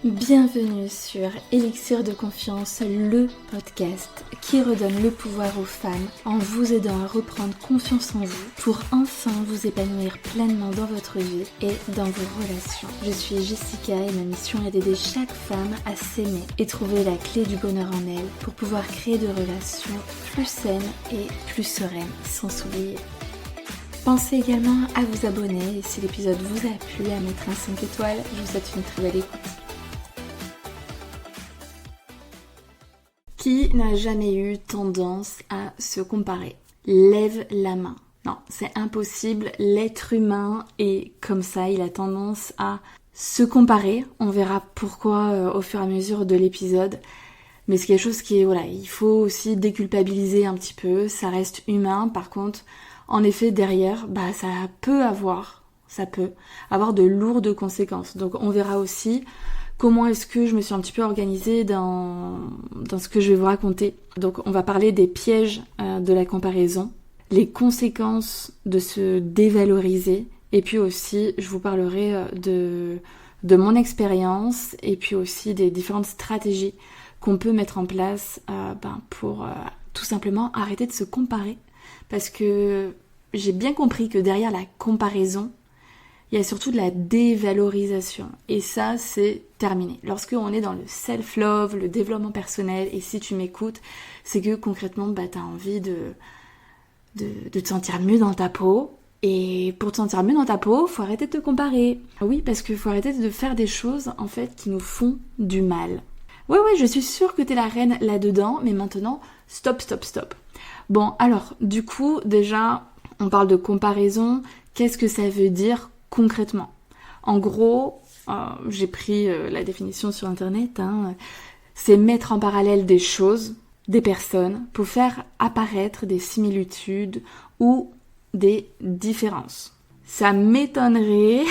Bienvenue sur Élixir de Confiance, le podcast qui redonne le pouvoir aux femmes en vous aidant à reprendre confiance en vous pour enfin vous épanouir pleinement dans votre vie et dans vos relations. Je suis Jessica et ma mission est d'aider chaque femme à s'aimer et trouver la clé du bonheur en elle pour pouvoir créer des relations plus saines et plus sereines sans s'oublier. Pensez également à vous abonner et si l'épisode vous a plu, à mettre un 5 étoiles. Je vous souhaite une très belle écoute. Qui n'a jamais eu tendance à se comparer? Lève la main. Non, c'est impossible. L'être humain est comme ça. Il a tendance à se comparer. On verra pourquoi au fur et à mesure de l'épisode. Mais c'est quelque chose qui est, il faut aussi déculpabiliser un petit peu. Ça reste humain. Par contre, en effet, derrière, ça peut avoir de lourdes conséquences. Donc on verra aussi comment est-ce que je me suis un petit peu organisée dans ce que je vais vous raconter. Donc on va parler des pièges de la comparaison, les conséquences de se dévaloriser, et puis aussi je vous parlerai de mon expérience, et puis aussi des différentes stratégies qu'on peut mettre en place pour tout simplement arrêter de se comparer. Parce que j'ai bien compris que derrière la comparaison, il y a surtout de la dévalorisation. Et ça, c'est terminé. Lorsque on est dans le self-love, le développement personnel, et si tu m'écoutes, c'est que concrètement, tu as envie de te sentir mieux dans ta peau. Et pour te sentir mieux dans ta peau, faut arrêter de te comparer. Oui, parce qu'il faut arrêter de faire des choses, en fait, qui nous font du mal. Ouais, je suis sûre que t'es la reine là-dedans, mais maintenant, stop. Bon, alors, du coup, déjà, on parle de comparaison. Qu'est-ce que ça veut dire concrètement? En gros, j'ai pris la définition sur internet, c'est mettre en parallèle des choses, des personnes, pour faire apparaître des similitudes ou des différences. Ça m'étonnerait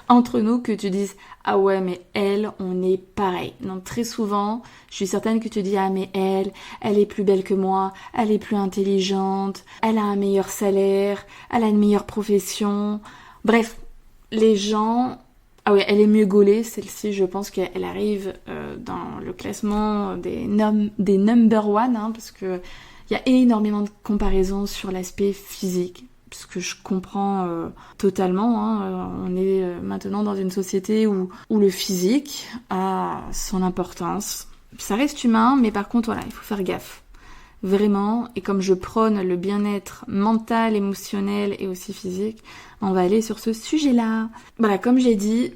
entre nous que tu dises « Ah ouais, mais elle, on est pareil ». Donc très souvent, je suis certaine que tu dis « Ah mais elle est plus belle que moi, elle est plus intelligente, elle a un meilleur salaire, elle a une meilleure profession ». Bref, les gens... Ah ouais, elle est mieux gaulée, celle-ci, je pense qu'elle arrive dans le classement des number one, parce que il y a énormément de comparaisons sur l'aspect physique. Ce que je comprends totalement, on est maintenant dans une société où le physique a son importance. Ça reste humain, mais par contre, il faut faire gaffe. Vraiment, et comme je prône le bien-être mental, émotionnel et aussi physique, on va aller sur ce sujet-là. Voilà, comme j'ai dit,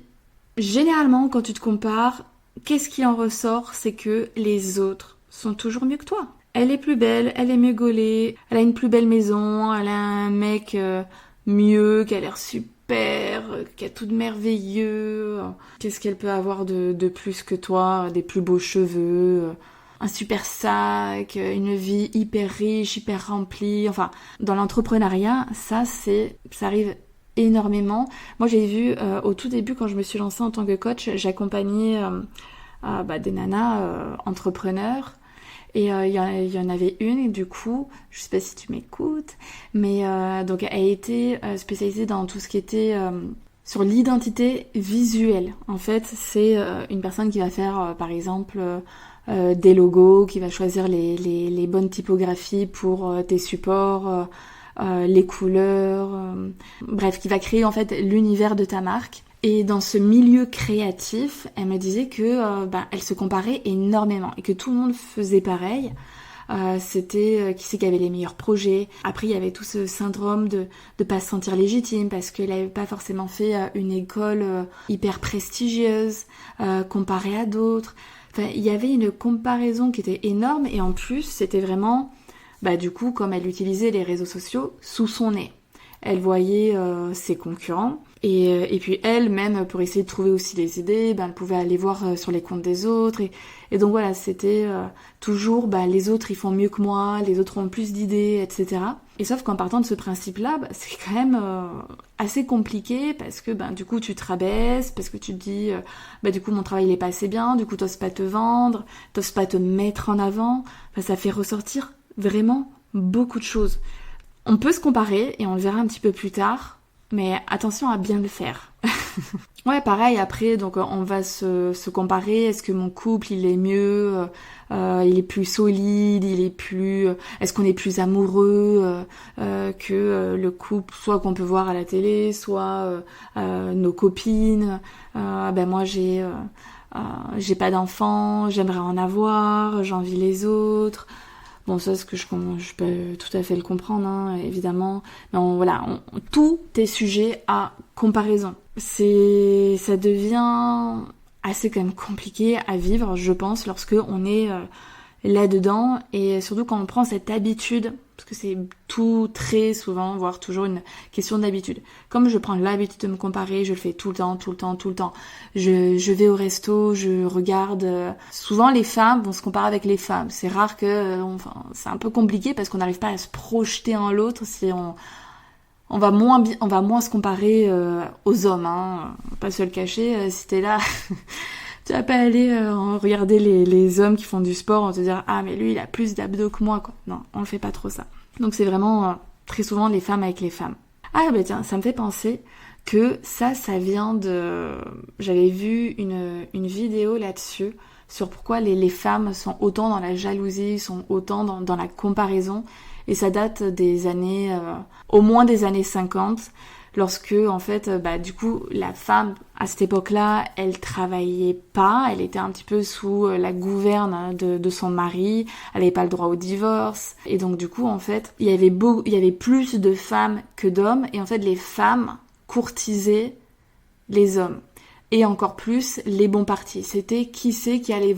généralement, quand tu te compares, qu'est-ce qui en ressort? C'est que les autres sont toujours mieux que toi. Elle est plus belle, elle est mieux gaulée, elle a une plus belle maison, elle a un mec mieux, qui a l'air super, qui a tout de merveilleux. Qu'est-ce qu'elle peut avoir de plus que toi? Des plus beaux cheveux, un super sac, une vie hyper riche, hyper remplie. Enfin, dans l'entrepreneuriat, ça arrive énormément. Moi, j'ai vu au tout début, quand je me suis lancée en tant que coach, j'accompagnais des nanas entrepreneurs. Et il y en avait une, du coup, je sais pas si tu m'écoutes, mais donc elle était spécialisée dans tout ce qui était sur l'identité visuelle. En fait, c'est une personne qui va faire, par exemple, des logos, qui va choisir les bonnes typographies pour tes supports, les couleurs, bref, qui va créer en fait l'univers de ta marque. Et dans ce milieu créatif, elle me disait que elle se comparait énormément et que tout le monde faisait pareil. C'était qui c'est qui avait les meilleurs projets. Après, il y avait tout ce syndrome de pas se sentir légitime parce qu'elle avait pas forcément fait une école hyper prestigieuse comparée à d'autres. Enfin, il y avait une comparaison qui était énorme et en plus, c'était vraiment, du coup, comme elle utilisait les réseaux sociaux sous son nez. Elle voyait ses concurrents et puis elle, même pour essayer de trouver aussi des idées, elle pouvait aller voir sur les comptes des autres et donc voilà, c'était toujours les autres ils font mieux que moi, les autres ont plus d'idées, etc. Et sauf qu'en partant de ce principe-là, c'est quand même assez compliqué parce que du coup tu te rabaisses, parce que tu te dis du coup mon travail il est pas assez bien, du coup t'oses pas te vendre, t'oses pas te mettre en avant, ça fait ressortir vraiment beaucoup de choses. On peut se comparer, et on le verra un petit peu plus tard, mais attention à bien le faire. Ouais, pareil, après, donc on va se comparer. Est-ce que mon couple, il est mieux, il est plus solide, est-ce qu'on est plus amoureux que le couple, soit qu'on peut voir à la télé, soit nos copines. Moi, j'ai pas d'enfants, j'aimerais en avoir, j'envie les autres. Bon, ça, ce que je peux tout à fait le comprendre, hein, évidemment. Mais tout est sujet à comparaison. Ça devient assez quand même compliqué à vivre, je pense, lorsque on est là-dedans, et surtout quand on prend cette habitude, parce que c'est tout très souvent, voire toujours une question d'habitude. Comme je prends l'habitude de me comparer, je le fais tout le temps. Je vais au resto, je regarde. Souvent les femmes vont se comparer avec les femmes. C'est rare c'est un peu compliqué parce qu'on n'arrive pas à se projeter en l'autre si on va moins se comparer aux hommes, hein. Pas se le cacher, si t'es là. Tu vas pas aller regarder les hommes qui font du sport en te dire « Ah, mais lui, il a plus d'abdos que moi, quoi. » Non, on le fait pas trop ça. Donc c'est vraiment très souvent les femmes avec les femmes. Ah, tiens, ça me fait penser que ça vient de... J'avais vu une vidéo là-dessus, sur pourquoi les femmes sont autant dans la jalousie, sont autant dans la comparaison. Et ça date des années... au moins des années 50, lorsque en fait du coup la femme à cette époque-là, elle travaillait pas, elle était un petit peu sous la gouverne de son mari, elle avait pas le droit au divorce, et donc du coup en fait il y avait plus de femmes que d'hommes, et en fait les femmes courtisaient les hommes, et encore plus les bons partis. C'était qui c'est qui allait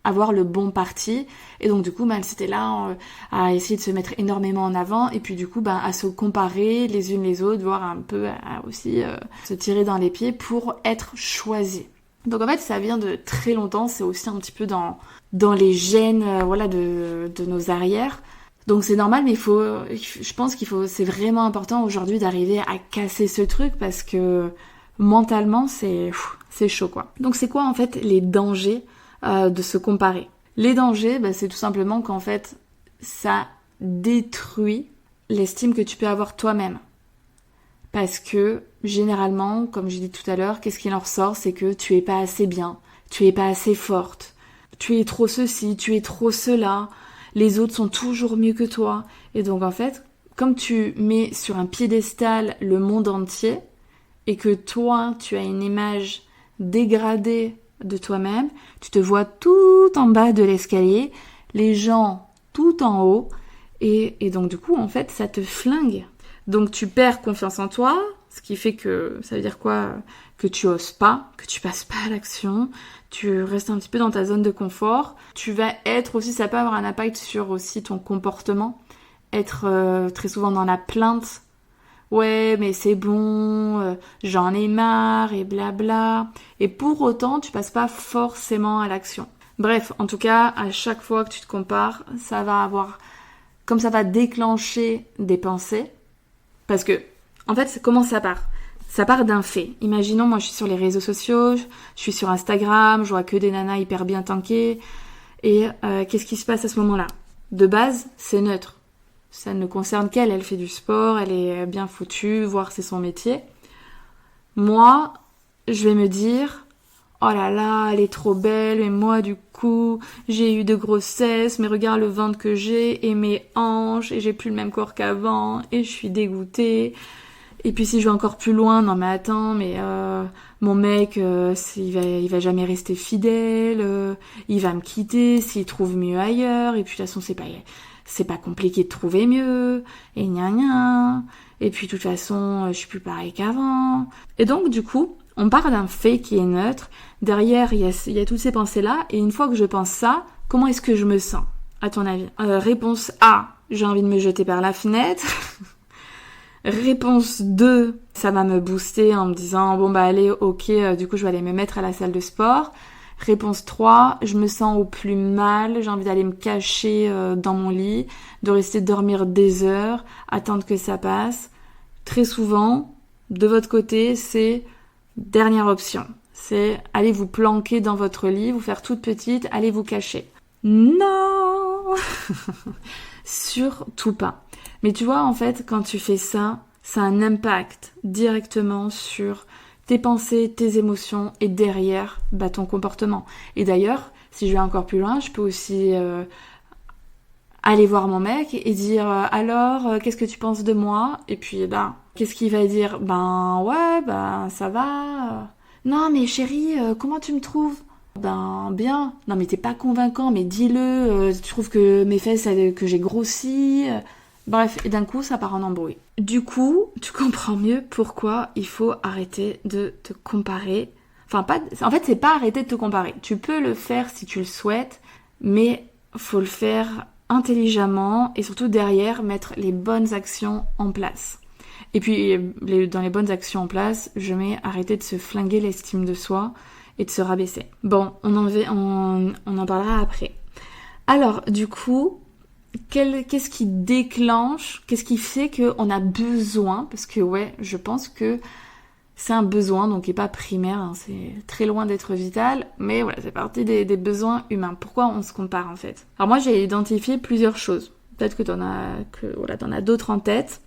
avoir le bon parti, et donc du coup elle s'était là à essayer de se mettre énormément en avant, et puis du coup à se comparer les unes les autres, voire un peu à aussi se tirer dans les pieds pour être choisie. Donc en fait ça vient de très longtemps, c'est aussi un petit peu dans les gènes de nos arrières. Donc c'est normal, mais je pense c'est vraiment important aujourd'hui d'arriver à casser ce truc, parce que mentalement c'est chaud quoi. Donc c'est quoi en fait les dangers de se comparer? Les dangers, c'est tout simplement qu'en fait, ça détruit l'estime que tu peux avoir toi-même. Parce que, généralement, comme j'ai dit tout à l'heure, qu'est-ce qu'il en ressort? C'est que tu es pas assez bien, tu es pas assez forte, tu es trop ceci, tu es trop cela, les autres sont toujours mieux que toi. Et donc, en fait, comme tu mets sur un piédestal le monde entier, et que toi, tu as une image dégradée de toi-même, tu te vois tout en bas de l'escalier, les gens tout en haut, et donc du coup en fait ça te flingue. Donc tu perds confiance en toi, ce qui fait que ça veut dire quoi? Que tu oses pas, que tu passes pas à l'action, tu restes un petit peu dans ta zone de confort. Tu vas être aussi, ça peut avoir un impact sur aussi ton comportement, être très souvent dans la plainte. Ouais, mais c'est bon, j'en ai marre, et blabla. Et pour autant, tu passes pas forcément à l'action. Bref, en tout cas, à chaque fois que tu te compares, comme ça va déclencher des pensées. Parce que, en fait, comment ça part? Ça part d'un fait. Imaginons, moi, je suis sur les réseaux sociaux, je suis sur Instagram, je vois que des nanas hyper bien tankées. Et qu'est-ce qui se passe à ce moment-là? De base, c'est neutre. Ça ne concerne qu'elle, elle fait du sport, elle est bien foutue, voire c'est son métier. Moi, je vais me dire, oh là là, elle est trop belle, et moi du coup, j'ai eu de grossesses, mais regarde le ventre que j'ai, et mes hanches, et j'ai plus le même corps qu'avant, et je suis dégoûtée. Et puis si je vais encore plus loin, non mais attends, mais mon mec, il va jamais rester fidèle, il va me quitter s'il trouve mieux ailleurs, et puis de toute façon c'est pas compliqué de trouver mieux, et gna gna, et puis de toute façon, je suis plus pareil qu'avant. Et donc, du coup, on part d'un fait qui est neutre, derrière, il y a toutes ces pensées-là, et une fois que je pense ça, comment est-ce que je me sens, à ton avis? Réponse A, j'ai envie de me jeter par la fenêtre. Réponse 2, ça va me booster en me disant, bon allez, ok, du coup je vais aller me mettre à la salle de sport. Réponse 3, je me sens au plus mal, j'ai envie d'aller me cacher dans mon lit, de rester dormir des heures, attendre que ça passe. Très souvent, de votre côté, c'est dernière option. C'est aller vous planquer dans votre lit, vous faire toute petite, aller vous cacher. Non. Surtout pas. Mais tu vois, en fait, quand tu fais ça, ça a un impact directement sur tes pensées, tes émotions et derrière ton comportement. Et d'ailleurs, si je vais encore plus loin, je peux aussi aller voir mon mec et dire alors qu'est-ce que tu penses de moi? Et puis qu'est-ce qu'il va dire? Ouais, ça va. Non mais chérie, comment tu me trouves? Bien. Non mais t'es pas convaincant, mais dis-le, tu trouves que mes fesses, que j'ai grossi. Bref, et d'un coup ça part en embrouille. Du coup, tu comprends mieux pourquoi il faut arrêter de te comparer. En fait, c'est pas arrêter de te comparer. Tu peux le faire si tu le souhaites, mais faut le faire intelligemment et surtout derrière mettre les bonnes actions en place. Et puis dans les bonnes actions en place, je mets arrêter de se flinguer l'estime de soi et de se rabaisser. Bon, on en parlera après. Alors, du coup, qu'est-ce qui déclenche, qu'est-ce qui fait qu'on a besoin, parce que ouais, je pense que c'est un besoin, donc qui n'est pas primaire, hein, c'est très loin d'être vital, mais voilà, c'est partie des besoins humains. Pourquoi on se compare en fait? Alors moi j'ai identifié plusieurs choses, peut-être que t'en as d'autres en tête,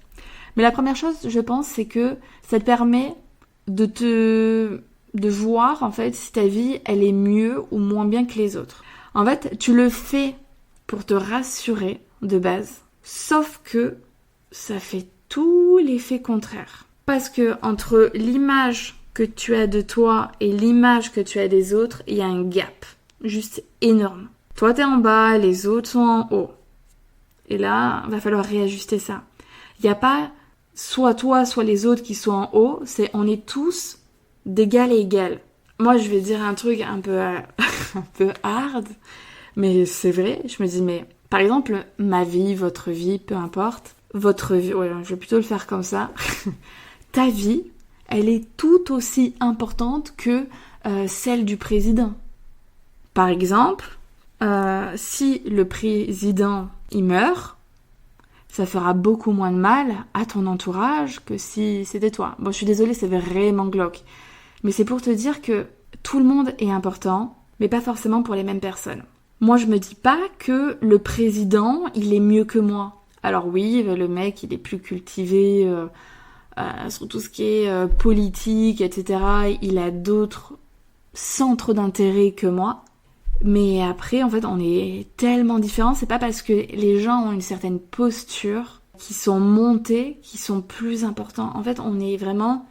mais la première chose, je pense, c'est que ça te permet de voir en fait si ta vie elle est mieux ou moins bien que les autres. En fait, tu le fais pour te rassurer de base, sauf que ça fait tout l'effet contraire. Parce que entre l'image que tu as de toi et l'image que tu as des autres, il y a un gap juste énorme. Toi t'es en bas, les autres sont en haut. Et là, va falloir réajuster ça. Il n'y a pas soit toi, soit les autres qui sont en haut, on est tous d'égal à égal. Moi, je vais dire un truc un peu hard, mais c'est vrai. Je me dis, mais par exemple, ma vie, votre vie, peu importe, votre vie, ouais, je vais plutôt le faire comme ça. Ta vie, elle est tout aussi importante que celle du président. Par exemple, si le président il meurt, ça fera beaucoup moins de mal à ton entourage que si c'était toi. Bon, je suis désolée, c'est vraiment glauque. Mais c'est pour te dire que tout le monde est important, mais pas forcément pour les mêmes personnes. Moi, je me dis pas que le président, il est mieux que moi. Alors oui, le mec, il est plus cultivé sur tout ce qui est politique, etc. Il a d'autres centres d'intérêt que moi. Mais après, en fait, on est tellement différents. C'est pas parce que les gens ont une certaine posture, qui sont montés, qui sont plus importants. En fait, on est vraiment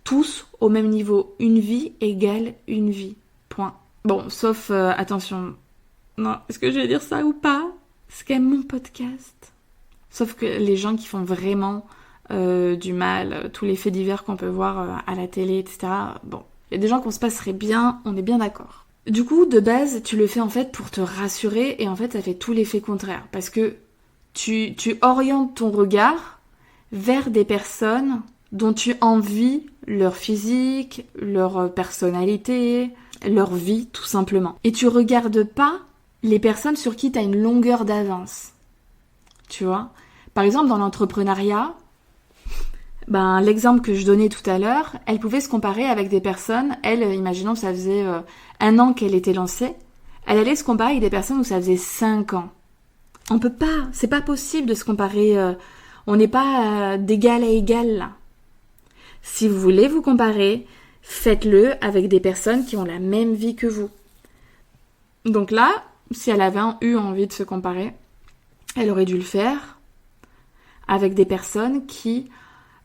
tous au même niveau. Une vie égale une vie. Point. Bon, sauf, attention. Non, est-ce que je vais dire ça ou pas? C'est quand même mon podcast. Sauf que les gens qui font vraiment du mal, tous les faits divers qu'on peut voir à la télé, etc. Bon, il y a des gens qu'on se passerait bien, on est bien d'accord. Du coup, de base, tu le fais en fait pour te rassurer et en fait, ça fait tout l'effet contraire. Parce que tu orientes ton regard vers des personnes dont tu envies leur physique, leur personnalité, leur vie, tout simplement. Et tu regardes pas les personnes sur qui tu as une longueur d'avance. Tu vois ? Par exemple, dans l'entrepreneuriat, l'exemple que je donnais tout à l'heure, elle pouvait se comparer avec des personnes, imaginons que ça faisait 1 an qu'elle était lancée, elle allait se comparer avec des personnes où ça faisait 5 ans. On peut pas, c'est pas possible de se comparer, on n'est pas d'égal à égal là. Si vous voulez vous comparer, faites-le avec des personnes qui ont la même vie que vous. Donc là, si elle avait eu envie de se comparer, elle aurait dû le faire avec des personnes qui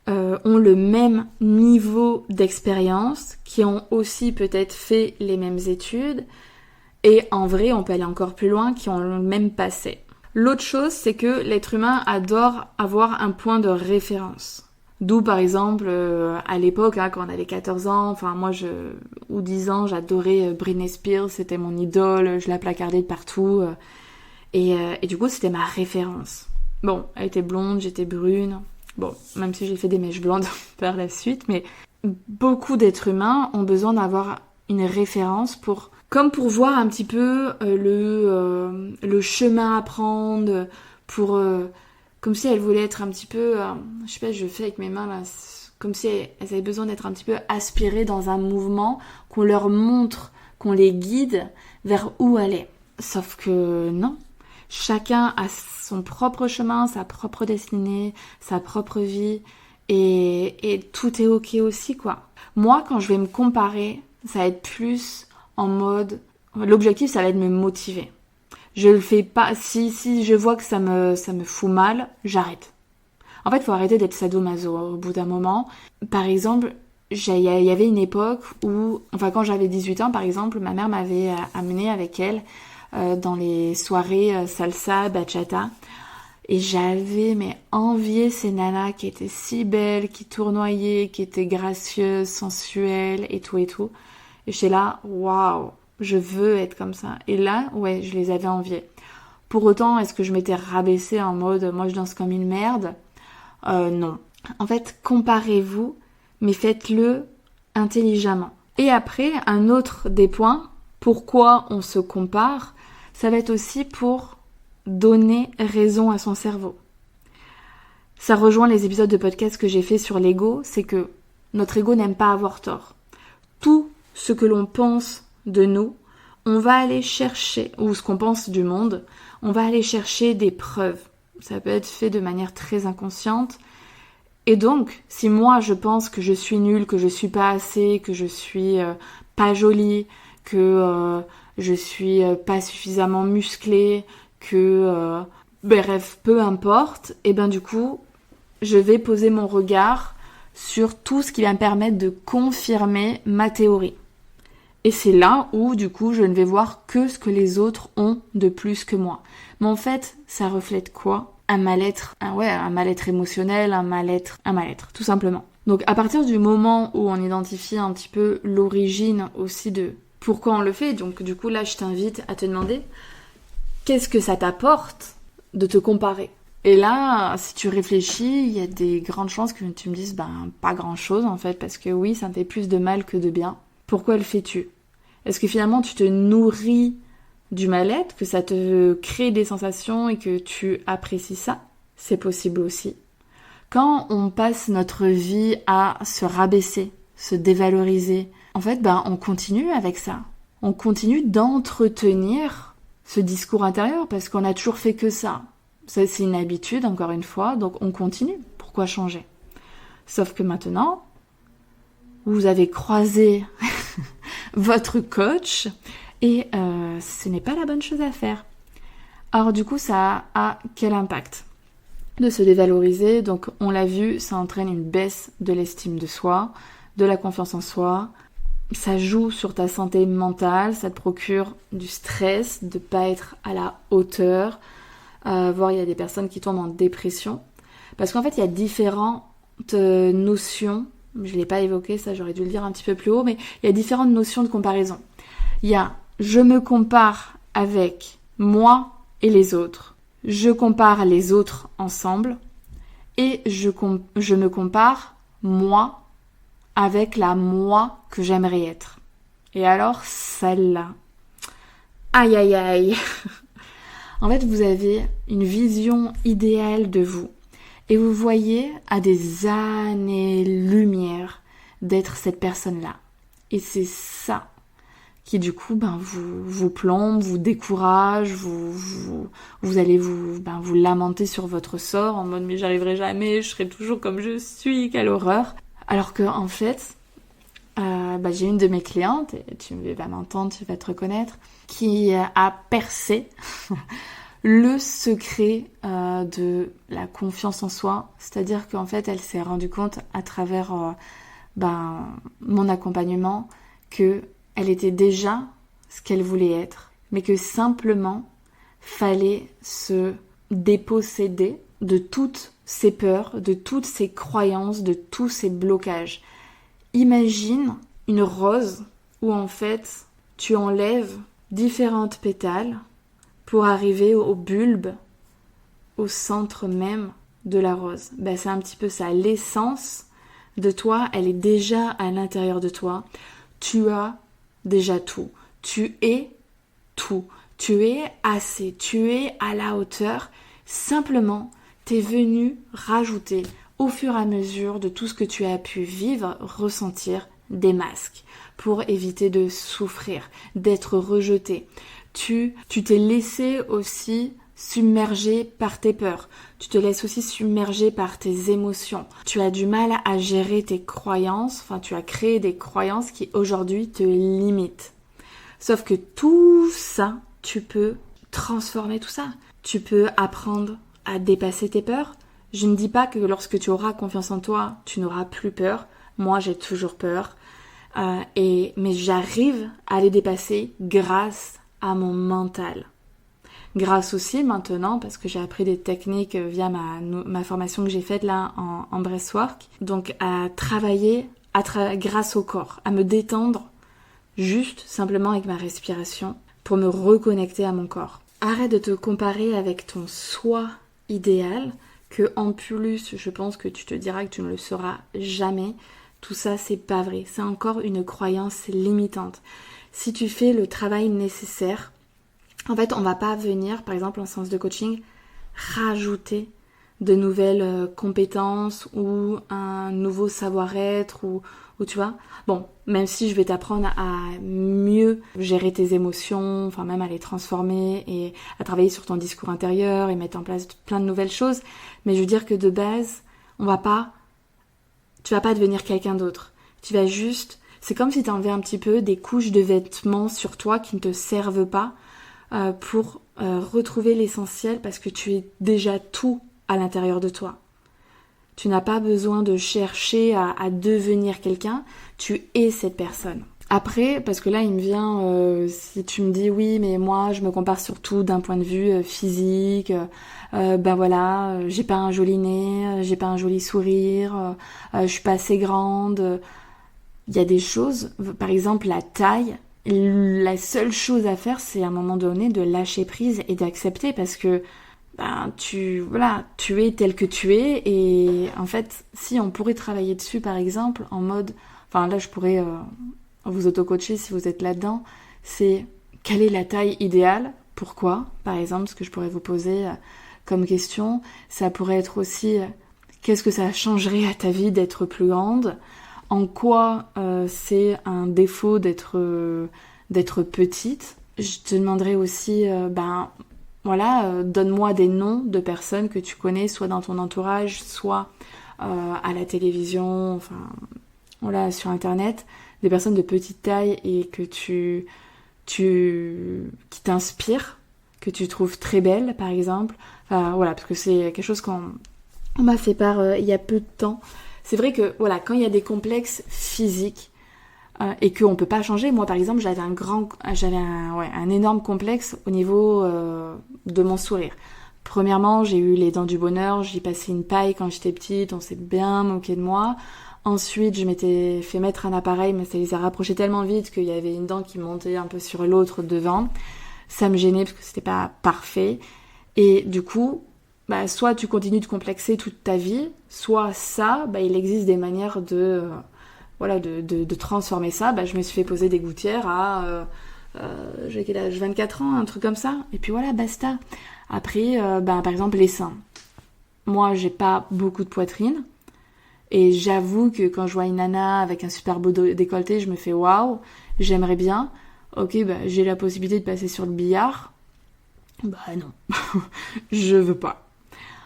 ont le même niveau d'expérience, qui ont aussi peut-être fait les mêmes études, et en vrai, on peut aller encore plus loin, qui ont le même passé. L'autre chose, c'est que l'être humain adore avoir un point de référence. D'où, par exemple, à l'époque, quand on avait 14 ans, ou 10 ans, j'adorais Britney Spears, c'était mon idole, je la placardais de partout, et du coup, c'était ma référence. Bon, elle était blonde, j'étais brune. Bon, même si j'ai fait des mèches blondes par la suite, mais beaucoup d'êtres humains ont besoin d'avoir une référence pour voir un petit peu le chemin à prendre, comme si elles voulaient être un petit peu, je sais pas, je fais avec mes mains là, comme si elles avaient besoin d'être un petit peu aspirées dans un mouvement, qu'on leur montre, qu'on les guide vers où aller. Sauf que non. Chacun a son propre chemin, sa propre destinée, sa propre vie. et tout est ok aussi, quoi. Moi, quand je vais me comparer, ça va être plus en mode... L'objectif, ça va être de me motiver. Je le fais pas... Si je vois que ça me fout mal, j'arrête. En fait, il faut arrêter d'être sadomaso au bout d'un moment. Par exemple, il y avait une époque où... Enfin, quand j'avais 18 ans, par exemple, ma mère m'avait amenée avec elle dans les soirées salsa, bachata. Et j'avais envié ces nanas qui étaient si belles, qui tournoyaient, qui étaient gracieuses, sensuelles et tout et tout. Et j'étais là, waouh, je veux être comme ça. Et là, ouais, je les avais enviées. Pour autant, est-ce que je m'étais rabaissée en mode, moi je danse comme une merde ? Non. En fait, comparez-vous, mais faites-le intelligemment. Et après, un autre des points, pourquoi on se compare, ça va être aussi pour donner raison à son cerveau. Ça rejoint les épisodes de podcast que j'ai fait sur l'ego, c'est que notre ego n'aime pas avoir tort. Tout ce que l'on pense de nous, on va aller chercher, ou ce qu'on pense du monde, on va aller chercher des preuves. Ça peut être fait de manière très inconsciente. Et donc, si moi je pense que je suis nulle, que je suis pas assez, que je suis pas jolie, que je suis pas suffisamment musclée, que bref, peu importe, et ben du coup, je vais poser mon regard sur tout ce qui va me permettre de confirmer ma théorie. Et c'est là où, du coup, je ne vais voir que ce que les autres ont de plus que moi. Mais en fait, ça reflète quoi ? Un mal-être, un mal-être émotionnel, un mal-être, tout simplement. Donc, à partir du moment où on identifie un petit peu l'origine aussi de pourquoi on le fait, donc du coup, là, je t'invite à te demander qu'est-ce que ça t'apporte de te comparer ? Et là, si tu réfléchis, il y a des grandes chances que tu me dises, pas grand-chose en fait, parce que oui, ça me fait plus de mal que de bien. Pourquoi le fais-tu ? Est-ce que finalement tu te nourris du mal-être, que ça te crée des sensations et que tu apprécies ça ? C'est possible aussi. Quand on passe notre vie à se rabaisser, se dévaloriser, en fait, on continue avec ça. On continue d'entretenir ce discours intérieur parce qu'on a toujours fait que ça. Ça, c'est une habitude, encore une fois, donc on continue. Pourquoi changer ? Sauf que maintenant, vous avez croisé votre coach et ce n'est pas la bonne chose à faire. Alors du coup, ça a quel impact ? De se dévaloriser, donc on l'a vu, ça entraîne une baisse de l'estime de soi, de la confiance en soi. Ça joue sur ta santé mentale, ça te procure du stress, de pas être à la hauteur. Voire il y a des personnes qui tombent en dépression. Parce qu'en fait, il y a différentes notions. Je ne l'ai pas évoqué, ça j'aurais dû le dire un petit peu plus haut, mais il y a différentes notions de comparaison. Il y a je me compare avec moi et les autres. Je compare les autres ensemble. Et je me compare moi avec la moi que j'aimerais être. Et alors, celle-là. Aïe aïe aïe. En fait, vous avez une vision idéale de vous. Et vous voyez à des années-lumière d'être cette personne-là. Et c'est ça qui, du coup, vous plombe, vous décourage, vous allez vous lamenter sur votre sort en mode « mais j'arriverai jamais, je serai toujours comme je suis, quelle horreur !» Alors que, en fait, j'ai une de mes clientes, et tu vas m'entendre, tu vas te reconnaître, qui a percé le secret de la confiance en soi. C'est-à-dire qu'en fait, elle s'est rendue compte à travers mon accompagnement qu'elle était déjà ce qu'elle voulait être, mais que simplement, fallait se déposséder de toutes ses peurs, de toutes ses croyances, de tous ses blocages. Imagine une rose où en fait tu enlèves différentes pétales pour arriver au bulbe, au centre même de la rose. C'est un petit peu ça. L'essence de toi, elle est déjà à l'intérieur de toi. Tu as déjà tout. Tu es tout. Tu es assez. Tu es à la hauteur. Simplement, t'es venu rajouter au fur et à mesure de tout ce que tu as pu vivre, ressentir des masques pour éviter de souffrir, d'être rejeté. Tu t'es laissé aussi submergé par tes peurs. Tu te laisses aussi submerger par tes émotions. Tu as du mal à gérer tes croyances. Enfin, tu as créé des croyances qui aujourd'hui te limitent. Sauf que tout ça, tu peux transformer tout ça. Tu peux apprendre à dépasser tes peurs. Je ne dis pas que lorsque tu auras confiance en toi, tu n'auras plus peur. Moi, j'ai toujours peur. Mais j'arrive à les dépasser grâce à mon mental. Grâce aussi maintenant, parce que j'ai appris des techniques via ma formation que j'ai faite là en breathwork, donc à travailler grâce au corps, à me détendre juste simplement avec ma respiration pour me reconnecter à mon corps. Arrête de te comparer avec ton soi idéal, que en plus je pense que tu te diras que tu ne le seras jamais. Tout ça c'est pas vrai, c'est encore une croyance limitante. Si tu fais le travail nécessaire, en fait, on va pas venir, par exemple en séance de coaching, rajouter de nouvelles compétences ou un nouveau savoir-être ou tu vois. Bon, même si je vais t'apprendre à mieux gérer tes émotions, enfin même à les transformer et à travailler sur ton discours intérieur et mettre en place plein de nouvelles choses, mais je veux dire que de base, tu vas pas devenir quelqu'un d'autre. Tu vas juste, c'est comme si tu enlevais un petit peu des couches de vêtements sur toi qui ne te servent pas pour retrouver l'essentiel parce que tu es déjà tout à l'intérieur de toi. Tu n'as pas besoin de chercher à devenir quelqu'un, tu es cette personne. Après, parce que là il me vient, si tu me dis oui mais moi je me compare surtout d'un point de vue physique, ben voilà, j'ai pas un joli nez, j'ai pas un joli sourire, je suis pas assez grande. Il y a des choses, par exemple la taille, la seule chose à faire c'est à un moment donné de lâcher prise et d'accepter parce que tu es tel que tu es et en fait si on pourrait travailler dessus par exemple en mode, enfin là je pourrais vous auto-coacher si vous êtes là-dedans, c'est quelle est la taille idéale, pourquoi par exemple, ce que je pourrais vous poser comme question, ça pourrait être aussi qu'est-ce que ça changerait à ta vie d'être plus grande, en quoi c'est un défaut d'être petite. Je te demanderais aussi donne-moi des noms de personnes que tu connais, soit dans ton entourage, soit à la télévision, enfin voilà, sur internet, des personnes de petite taille et que qui t'inspirent, que tu trouves très belles par exemple. Enfin voilà, parce que c'est quelque chose qu'on m'a fait part il y a peu de temps. C'est vrai que voilà, quand il y a des complexes physiques et qu'on peut pas changer, moi par exemple j'avais un énorme complexe au niveau de mon sourire. Premièrement, j'ai eu les dents du bonheur, j'ai passé une paille quand j'étais petite, on s'est bien moqué de moi. Ensuite, je m'étais fait mettre un appareil, mais ça les a rapprochés tellement vite qu'il y avait une dent qui montait un peu sur l'autre devant. Ça me gênait parce que c'était pas parfait. Et du coup, soit tu continues de complexer toute ta vie, soit il existe des manières de transformer ça. Je me suis fait poser des gouttières à j'ai quel âge, 24 ans, un truc comme ça, et puis voilà, basta. Après par exemple les seins, moi j'ai pas beaucoup de poitrine et j'avoue que quand je vois une nana avec un super beau décolleté, je me fais waouh, j'aimerais bien. Ok, j'ai la possibilité de passer sur le billard, non je veux pas.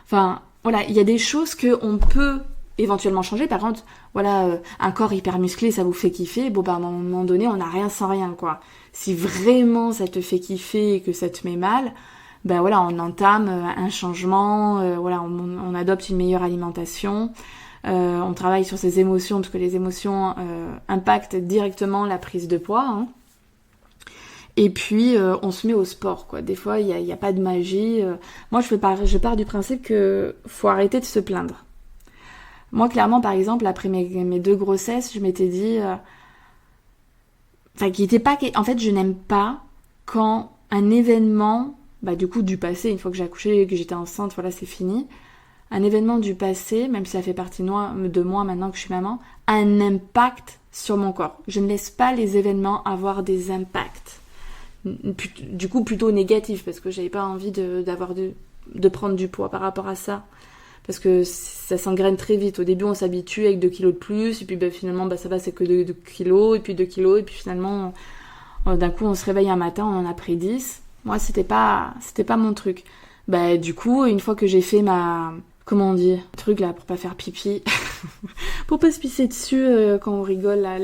Enfin voilà, il y a des choses que on peut éventuellement changer. Par contre, voilà, un corps hyper musclé, ça vous fait kiffer. Bon, à un moment donné, on n'a rien sans rien, quoi. Si vraiment ça te fait kiffer et que ça te met mal, on entame un changement, on adopte une meilleure alimentation, on travaille sur ses émotions, parce que les émotions impactent directement la prise de poids, hein. Et puis, on se met au sport, quoi. Des fois, il y a pas de magie. Moi, je pars du principe que faut arrêter de se plaindre. Moi, clairement, par exemple, après mes 2 grossesses, je m'étais dit... En fait, je n'aime pas quand un événement, du passé, une fois que j'ai accouché, que j'étais enceinte, voilà, c'est fini. Un événement du passé, même si ça fait partie de moi maintenant que je suis maman, a un impact sur mon corps. Je ne laisse pas les événements avoir des impacts. Du coup, plutôt négatifs, parce que j'avais pas envie de prendre du poids par rapport à ça. Parce que ça s'engraine très vite. Au début, on s'habitue avec 2 kilos de plus, et puis finalement, ça va, c'est que 2 kilos, et puis 2 kilos, et puis finalement, d'un coup, on se réveille un matin, on en a pris 10. Moi, c'était pas mon truc. Bah du coup, une fois que j'ai fait ma... Comment on dit, truc là pour pas faire pipi, pour pas se pisser dessus quand on rigole là.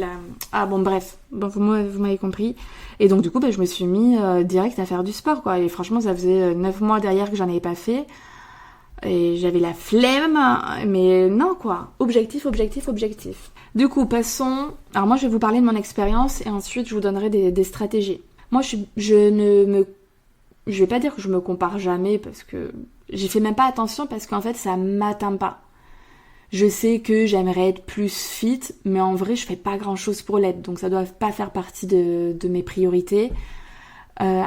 Ah bon bref, bon, vous m'avez compris. Et donc du coup je me suis mis direct à faire du sport quoi. Et franchement ça faisait 9 mois derrière que j'en avais pas fait. Et j'avais la flemme, mais non quoi. Objectif. Du coup passons. Alors moi je vais vous parler de mon expérience et ensuite je vous donnerai des stratégies. Moi je vais pas dire que je me compare jamais parce que j'y fais même pas attention parce qu'en fait ça m'atteint pas. Je sais que j'aimerais être plus fit, mais en vrai je fais pas grand chose pour l'être, donc ça doit pas faire partie de mes priorités. Je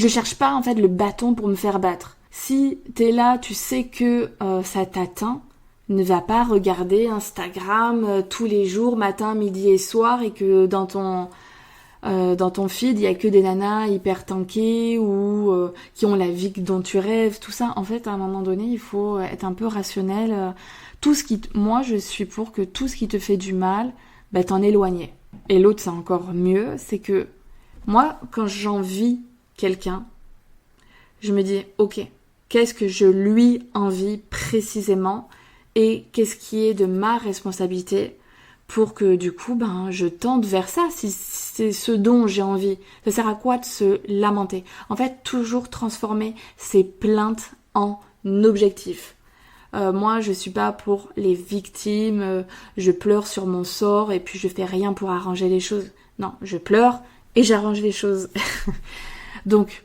cherche pas en fait le bâton pour me faire battre. Si t'es là, tu sais que ça t'atteint, ne va pas regarder Instagram tous les jours, matin, midi et soir, et que dans ton feed, il y a que des nanas hyper tankées ou qui ont la vie dont tu rêves, tout ça. En fait, à un moment donné, il faut être un peu rationnel. Moi, je suis pour que tout ce qui te fait du mal, t'en éloigner. Et l'autre, c'est encore mieux, c'est que moi, quand j'envie quelqu'un, je me dis, ok, qu'est-ce que je lui envie précisément et qu'est-ce qui est de ma responsabilité pour que du coup je tende vers ça si c'est ce dont j'ai envie. Ça sert à quoi de se lamenter? En fait, toujours transformer ses plaintes en objectifs. Moi je suis pas pour les victimes, je pleure sur mon sort et puis je fais rien pour arranger les choses. Non, je pleure et j'arrange les choses. Donc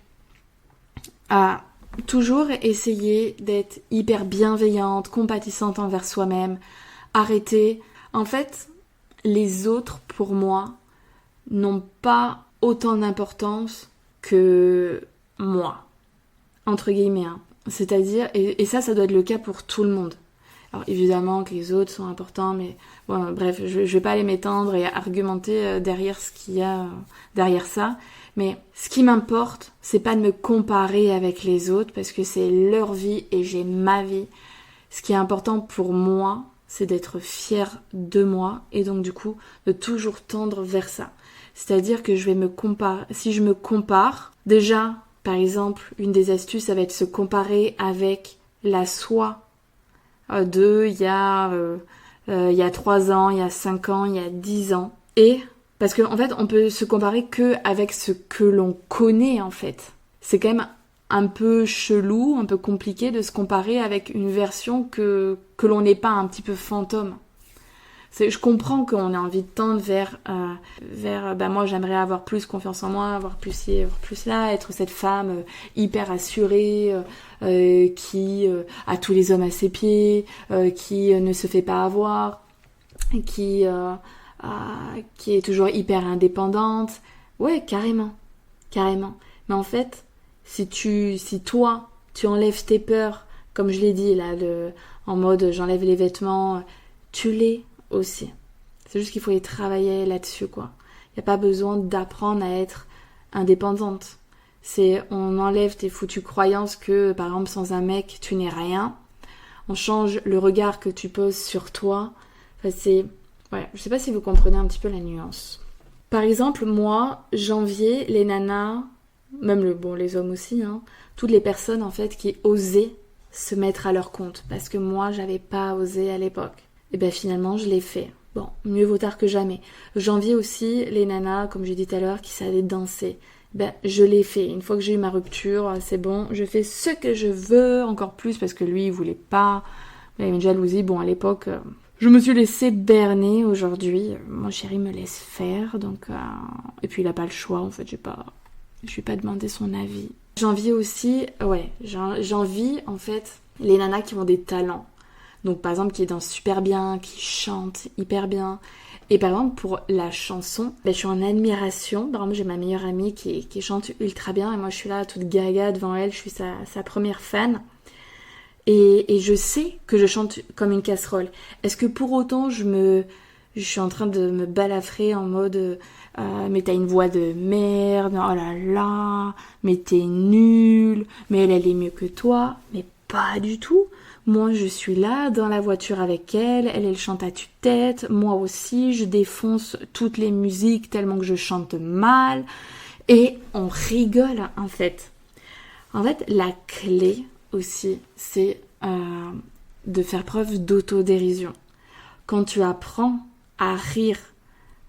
toujours essayer d'être hyper bienveillante, compatissante envers soi-même, arrêter. En fait, les autres, pour moi, n'ont pas autant d'importance que moi, entre guillemets. C'est-à-dire, et ça doit être le cas pour tout le monde. Alors évidemment que les autres sont importants, mais bon, bref, je vais pas aller m'étendre et argumenter derrière ce qu'il y a derrière ça. Mais ce qui m'importe, c'est pas de me comparer avec les autres, parce que c'est leur vie et j'ai ma vie. Ce qui est important pour moi, c'est d'être fière de moi et donc du coup de toujours tendre vers ça. C'est-à-dire que je vais me comparer. Si je me compare, déjà, par exemple, une des astuces, ça va être se comparer avec la soi de il y a 3 ans, il y a 5 ans, il y a 10 ans. Et parce qu'en fait, on peut se comparer que avec ce que l'on connaît en fait. C'est quand même un peu chelou, un peu compliqué de se comparer avec une version que l'on n'est pas, un petit peu fantôme. Je comprends qu'on ait envie de tendre vers moi j'aimerais avoir plus confiance en moi, avoir plus ci, avoir plus là, être cette femme hyper assurée qui a tous les hommes à ses pieds, qui ne se fait pas avoir, qui est toujours hyper indépendante. Ouais, carrément. Mais en fait, si toi, tu enlèves tes peurs, comme je l'ai dit là, en mode j'enlève les vêtements, tu l'es aussi. C'est juste qu'il faut y travailler là-dessus, quoi. Il n'y a pas besoin d'apprendre à être indépendante. On enlève tes foutues croyances que, par exemple, sans un mec, tu n'es rien. On change le regard que tu poses sur toi. Enfin, ouais, je sais pas si vous comprenez un petit peu la nuance. Par exemple, moi, j'enviais les nanas, même les hommes aussi, toutes les personnes, en fait, qui osaient se mettre à leur compte. Parce que moi, j'avais pas osé à l'époque. Et ben finalement, je l'ai fait. Bon, mieux vaut tard que jamais. J'enviais aussi les nanas, comme j'ai dit tout à l'heure, qui savaient danser. Je l'ai fait. Une fois que j'ai eu ma rupture, c'est bon, je fais ce que je veux, encore plus, parce que lui, il voulait pas. Il avait une jalousie. Bon, à l'époque, je me suis laissée berner. Aujourd'hui, mon chéri me laisse faire, donc... Et puis, il a pas le choix, en fait, je vais pas demander son avis. J'envie aussi, j'envie, en fait, les nanas qui ont des talents. Donc par exemple qui dansent super bien, qui chantent hyper bien. Et par exemple pour la chanson, je suis en admiration. Par exemple j'ai ma meilleure amie qui chante ultra bien et moi je suis là toute gaga devant elle, je suis sa première fan. Et je sais que je chante comme une casserole. Est-ce que pour autant je suis en train de me balafrer en mode mais t'as une voix de merde, oh là là, mais t'es nulle, mais elle est mieux que toi. Mais pas du tout. Moi, je suis là, dans la voiture avec elle chante à tue-tête, moi aussi, je défonce toutes les musiques tellement que je chante mal, et on rigole, en fait. En fait, la clé aussi, c'est de faire preuve d'autodérision. Quand tu apprends à rire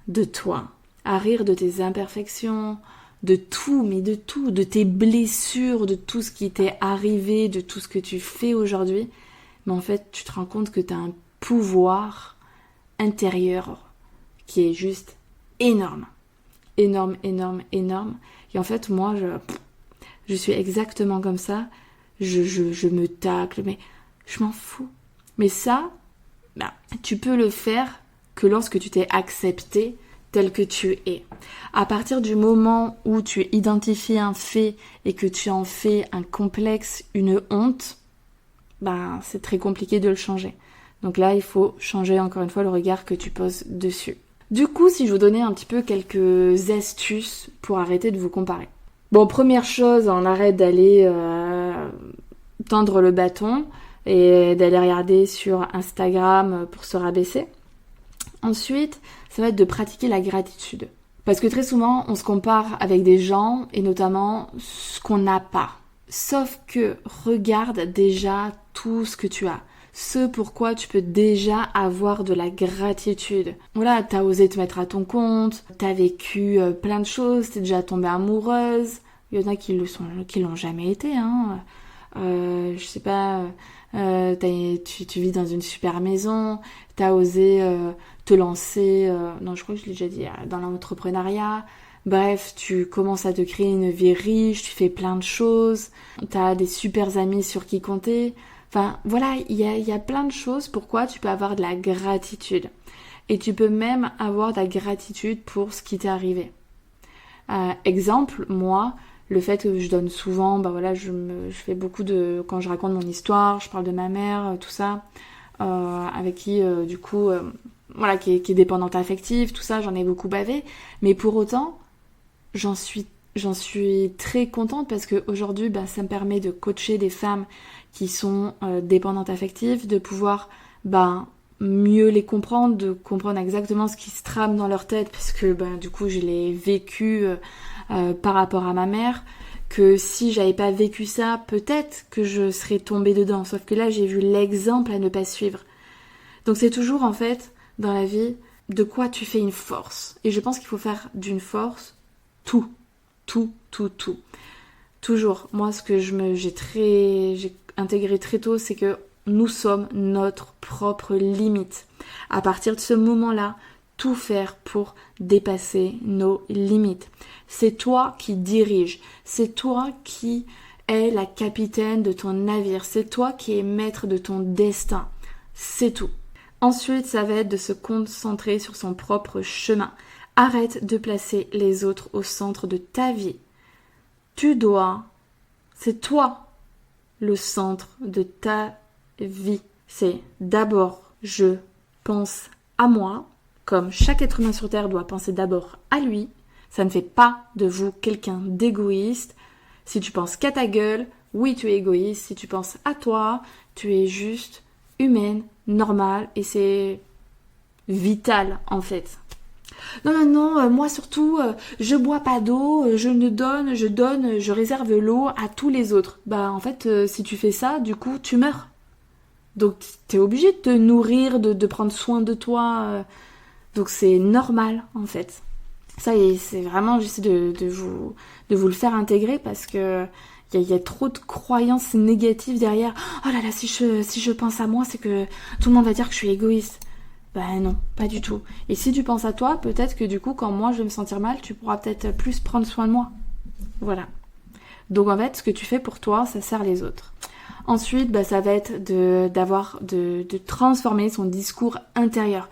de toi, à rire de tes imperfections, de tout, mais de tout, de tes blessures, de tout ce qui t'est arrivé, de tout ce que tu fais aujourd'hui, mais en fait, tu te rends compte que tu as un pouvoir intérieur qui est juste énorme. Énorme, énorme, énorme. Et en fait, moi, je suis exactement comme ça. Je me tacle, mais je m'en fous. Mais ça, tu peux le faire que lorsque tu t'es accepté tel que tu es. À partir du moment où tu identifies un fait et que tu en fais un complexe, une honte, c'est très compliqué de le changer. Donc là, il faut changer encore une fois le regard que tu poses dessus. Du coup, si je vous donnais un petit peu quelques astuces pour arrêter de vous comparer. Bon, première chose, on arrête d'aller tendre le bâton et d'aller regarder sur Instagram pour se rabaisser. Ensuite, ça va être de pratiquer la gratitude. Parce que très souvent, on se compare avec des gens et notamment ce qu'on n'a pas. Sauf que regarde déjà tout ce que tu as. Ce pourquoi tu peux déjà avoir de la gratitude. Voilà, t'as osé te mettre à ton compte, t'as vécu plein de choses, t'es déjà tombée amoureuse. Il y en a qui l'ont jamais été, hein. Je sais pas, tu vis dans une super maison, t'as osé te lancer, non je crois que je l'ai déjà dit, dans l'entrepreneuriat. Bref, tu commences à te créer une vie riche, tu fais plein de choses, t'as des super amis sur qui compter. Enfin voilà, il y a plein de choses pourquoi tu peux avoir de la gratitude. Et tu peux même avoir de la gratitude pour ce qui t'est arrivé. Exemple, moi, le fait que je donne souvent, je fais beaucoup de... Quand je raconte mon histoire, je parle de ma mère, tout ça, avec qui, qui est dépendante affective, tout ça, j'en ai beaucoup bavé. Mais pour autant, j'en suis très contente parce qu'aujourd'hui, ça me permet de coacher des femmes qui sont dépendantes affectives, de pouvoir mieux les comprendre, de comprendre exactement ce qui se trame dans leur tête, parce que du coup, je l'ai vécu par rapport à ma mère, que si j'avais pas vécu ça, peut-être que je serais tombée dedans. Sauf que là, j'ai vu l'exemple à ne pas suivre. Donc c'est toujours, en fait, dans la vie, de quoi tu fais une force. Et je pense qu'il faut faire d'une force tout. Toujours. Moi, ce que j'ai intégré très tôt, c'est que nous sommes notre propre limite. À partir de ce moment-là, tout faire pour dépasser nos limites. C'est toi qui dirige, c'est toi qui es la capitaine de ton navire, c'est toi qui es maître de ton destin. C'est tout. Ensuite, ça va être de se concentrer sur son propre chemin. Arrête de placer les autres au centre de ta vie. C'est toi le centre de ta vie. C'est d'abord, je pense à moi, comme chaque être humain sur Terre doit penser d'abord à lui. Ça ne fait pas de vous quelqu'un d'égoïste. Si tu penses qu'à ta gueule, oui, tu es égoïste. Si tu penses à toi, tu es juste humaine, normale, et c'est vital en fait. Non, moi surtout, je bois pas d'eau, je réserve l'eau à tous les autres. En fait, si tu fais ça, du coup, tu meurs. Donc, t'es obligé de te nourrir, de prendre soin de toi. Donc, c'est normal, en fait. Ça, c'est vraiment, j'essaie de vous le faire intégrer parce que il y a trop de croyances négatives derrière. Oh là là, si je pense à moi, c'est que tout le monde va dire que je suis égoïste. Non, pas du tout. Et si tu penses à toi, peut-être que du coup, quand moi je vais me sentir mal, tu pourras peut-être plus prendre soin de moi. Voilà. Donc en fait, ce que tu fais pour toi, ça sert les autres. Ensuite, ça va être de transformer son discours intérieur.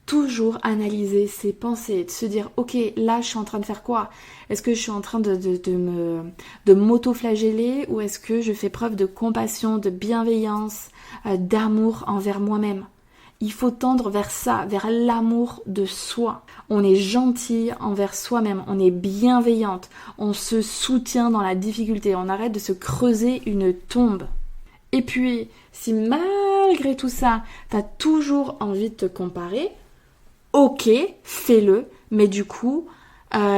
Toujours analyser ses pensées, de se dire, ok, là je suis en train de faire quoi? Est-ce que je suis en train de m'auto-flageller ou est-ce que je fais preuve de compassion, de bienveillance, d'amour envers moi-même? Il faut tendre vers ça, vers l'amour de soi. On est gentil envers soi-même, on est bienveillante, on se soutient dans la difficulté, on arrête de se creuser une tombe. Et puis, si malgré tout ça, t'as toujours envie de te comparer, ok, fais-le, mais du coup,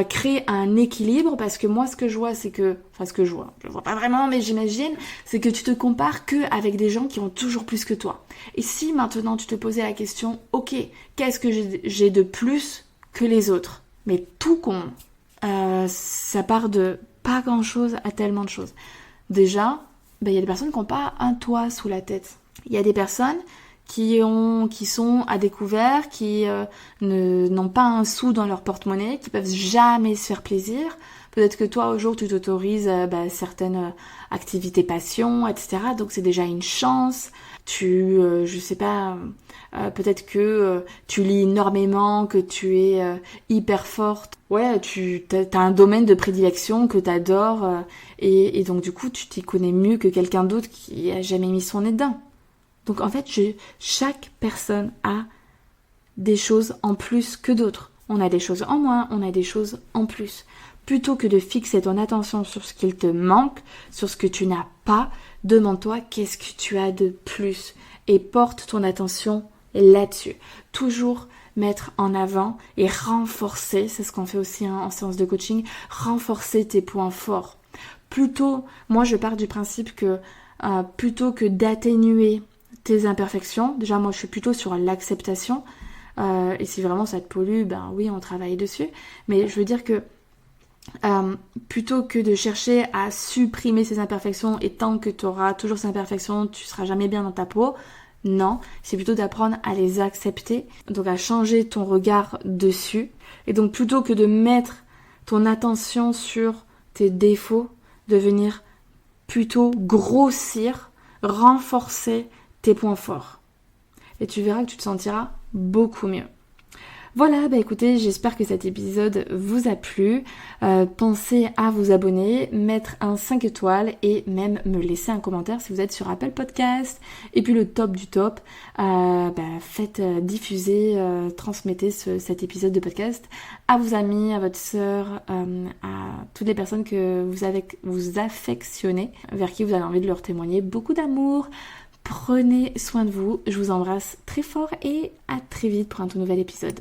créer un équilibre, parce que moi ce que je vois c'est que, je vois pas vraiment mais j'imagine, c'est que tu te compares que avec des gens qui ont toujours plus que toi. Et si maintenant tu te posais la question, ok, qu'est-ce que j'ai de plus que les autres, mais tout compte, ça part de pas grand chose à tellement de choses. Déjà, il y a des personnes qui n'ont pas un toit sous la tête. Il y a des personnes qui sont à découvert, qui n'ont pas un sou dans leur porte-monnaie, qui peuvent jamais se faire plaisir. Peut-être que toi, au jour, tu t'autorises certaines activités passion, etc. Donc c'est déjà une chance. Je sais pas, peut-être que tu lis énormément, que tu es hyper forte. Ouais, t'as un domaine de prédilection que t'adores, et donc du coup, tu t'y connais mieux que quelqu'un d'autre qui a jamais mis son nez dedans. Donc en fait, chaque personne a des choses en plus que d'autres. On a des choses en moins, on a des choses en plus. Plutôt que de fixer ton attention sur ce qu'il te manque, sur ce que tu n'as pas, demande-toi qu'est-ce que tu as de plus et porte ton attention là-dessus. Toujours mettre en avant et renforcer, c'est ce qu'on fait aussi en séance de coaching, renforcer tes points forts. Moi je pars du principe que plutôt que d'atténuer tes imperfections, déjà moi je suis plutôt sur l'acceptation, et si vraiment ça te pollue, oui on travaille dessus, mais je veux dire que plutôt que de chercher à supprimer ces imperfections et tant que tu auras toujours ces imperfections, tu seras jamais bien dans ta peau, non, c'est plutôt d'apprendre à les accepter, donc à changer ton regard dessus, et donc plutôt que de mettre ton attention sur tes défauts, de venir plutôt grossir, renforcer tes points forts. Et tu verras que tu te sentiras beaucoup mieux. Voilà, écoutez, j'espère que cet épisode vous a plu. Pensez à vous abonner, mettre un 5 étoiles et même me laisser un commentaire si vous êtes sur Apple Podcast. Et puis le top du top, faites diffuser, transmettez cet épisode de podcast à vos amis, à votre sœur, à toutes les personnes que vous affectionnez, vers qui vous avez envie de leur témoigner beaucoup d'amour. Prenez soin de vous, je vous embrasse très fort et à très vite pour un tout nouvel épisode.